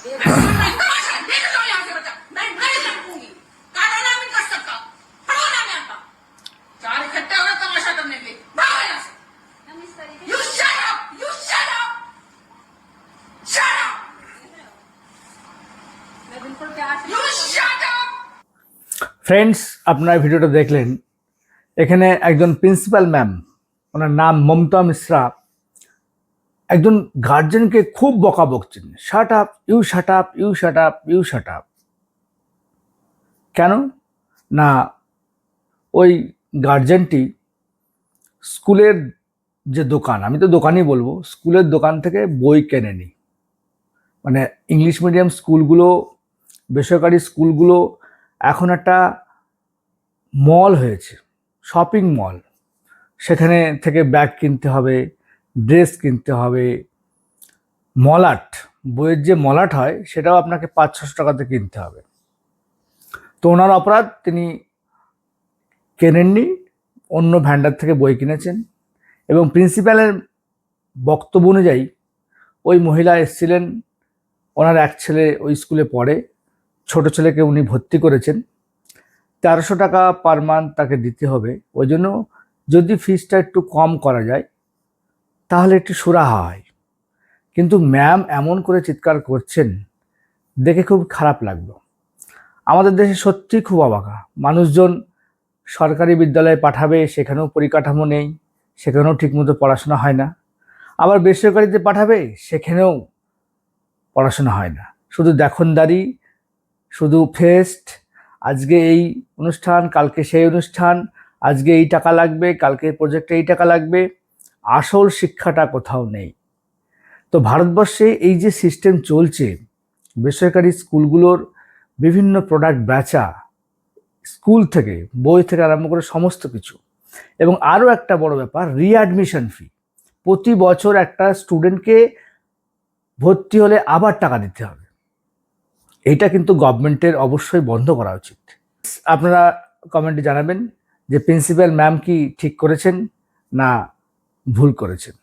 मैं तमाशा देख लो यहाँ से बच्चा, मैं नहीं रखूंगी। कानून नहीं कर सकता, पढ़ाना नहीं आता। चार इकट्ठे हो गए तमाशा करने के लिए, भागो यहाँ से। You shut up, you shut up, shut up, you shut up। Friends, আপনারা ভিডিওটা দেখলেন। এখানে একজন প্রিন্সিপাল ম্যাম, ওনার নাম মমতা মিশ্রা, একজন গার্জেনকে খুব বকা বকছেন, shut up, you shut up, you shut up, you shut up. কেন না, ওই গার্জেনটি স্কুলের যে দোকান, আমি তো দোকানই বলবো, স্কুলের দোকান থেকে বই কেনেনি। মানে ইংলিশ মিডিয়াম স্কুলগুলো, বেসরকারি স্কুলগুলো এখন একটা মল হয়েছে, শপিং মল। সেখানে থেকে ব্যাগ কিনতে হবে, ড্রেস কিনতে হবে, মলাট, বইয়ের যে মলাট হয় সেটাও আপনাকে 500-600 টাকাতে কিনতে হবে। তো ওনার অপরাধ, তিনি কেনেননি, অন্য ভ্যান্ডার থেকে বই কিনেছেন। এবং প্রিন্সিপালের বক্তব্য অনুযায়ী ওই মহিলা এসেছিলেন, ওনার এক ছেলে ওই স্কুলে পড়ে, ছোট ছেলেকে উনি ভর্তি করেছেন, 1300 টাকা পার মান্থ তাকে দিতে হবে। ওই জন্য যদি ফিসটা একটু কম করা যায় তাহলে একটু সুরাহা হয়। কিন্তু ম্যাম এমন করে চিৎকার করছেন, দেখে খুব খারাপ লাগলো। আমাদের দেশে সত্যি খুব অবাকা, মানুষজন সরকারি বিদ্যালয়ে পাঠাবে, সেখানেও পরিকাঠামো নেই, সেখানেও ঠিকমতো পড়াশোনা হয় না। আবার বেসরকারিতে পাঠাবে, সেখানেও পড়াশোনা হয় না, শুধু দেখনদারি, শুধু ফেস্ট, আজকে এই অনুষ্ঠান, কালকে সেই অনুষ্ঠান, আজকে এই টাকা লাগবে, কালকে প্রজেক্টে এই টাকা লাগবে, আসল শিক্ষাটা কোথাও নেই। তো ভারতবর্ষে এই যে সিস্টেম চলছে, বেসরকারি স্কুলগুলোর বিভিন্ন প্রোডাক্ট বেচা, স্কুল থেকে, বই থেকে আরম্ভ করে সমস্ত কিছু। এবং আরও একটা বড় ব্যাপার, রিঅ্যাডমিশন ফি। প্রতি বছর একটা স্টুডেন্টকে ভর্তি হলে আবার টাকা দিতে হবে। এইটা কিন্তু গভর্নমেন্টের অবশ্যই বন্ধ করা উচিত। আপনারা কমেন্টে জানাবেন যে প্রিন্সিপাল ম্যাম কি ঠিক করেছেন না ভুল করেছেন।